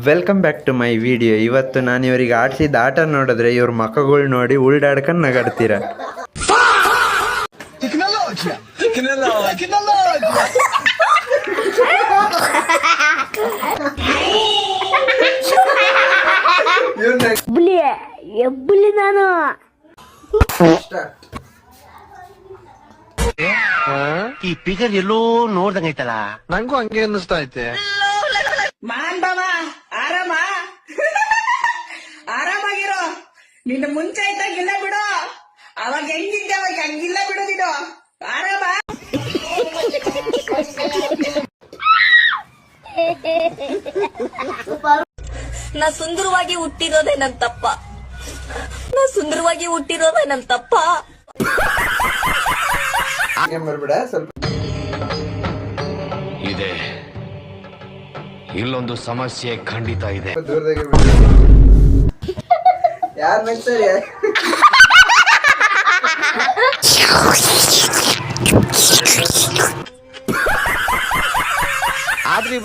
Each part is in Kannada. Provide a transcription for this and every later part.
Welcome back to my video. ಇವತ್ತು ನಾನು ಇವರಿಗೆ ಆಡಿಸಿದ ಆಟ ನೋಡಿದ್ರೆ ಇವ್ರ ಮಕ್ಕಗಳು ನೋಡಿ ಉಲ್ಡಾಡ್ಕೊಂಡು ನಗಾಡ್ತೀರ. ನಾನು ಈ ಪಿಗರ್ ಎಲ್ಲೋ ನೋಡ್ದಂಗೈತಲ್ಲ, ನಂಗೂ ಹಂಗೆ ಅನ್ನಿಸ್ತಾ ಐತೆ. ಮಾನ್ ಬಾವ ಆರಾಮಾಗಿರೋ. ನಿನ್ನ ಮುಂಚೆ ಇದ್ದಾಗಿಲ್ಲ ಬಿಡು, ಅವಾಗ ಹೆಂಗಿದ್ದೆ ಅವಾಗ ಹಂಗಿಲ್ಲ ಬಿಡು ನೀನು. ಆರಾಮ ನಾ ಸುಂದರವಾಗಿ ಹುಟ್ಟಿರೋದೇ ನನ್ ತಪ್ಪ. ನಾ ಸುಂದರವಾಗಿ ಹುಟ್ಟಿರೋದೇ ನನ್ ತಪ್ಪ. ಇದೆ ಇಲ್ಲೊಂದು ಸಮಸ್ಯೆ ಖಂಡಿತ ಇದೆ. ಯಾರು ನಗ್ತಾರೆ? ಆದ್ರೆ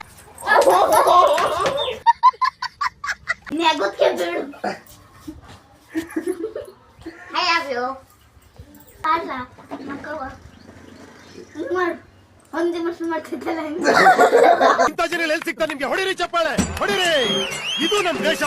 ನೆಗೋದ್ಕೆ ಬಿಡು. I love you. ಅಲ್ಲ ಮಕ್ಕವ ಮಾಡು. ಒಂದೇ ಮಸ್ತ್ ಮಾಡ್ತಿದ್ದಲ್ಲ. ಇಂಥ ಜನ ಎಲ್ಲಿ ಸಿಗ್ತಾರೆ ನಿಮ್ಗೆ? ಹೊಡಿರಿ ಚಪ್ಪಾಳೆ, ಹೊಡಿರಿ. ಇದು ನಮ್ಮ ದೇಶ.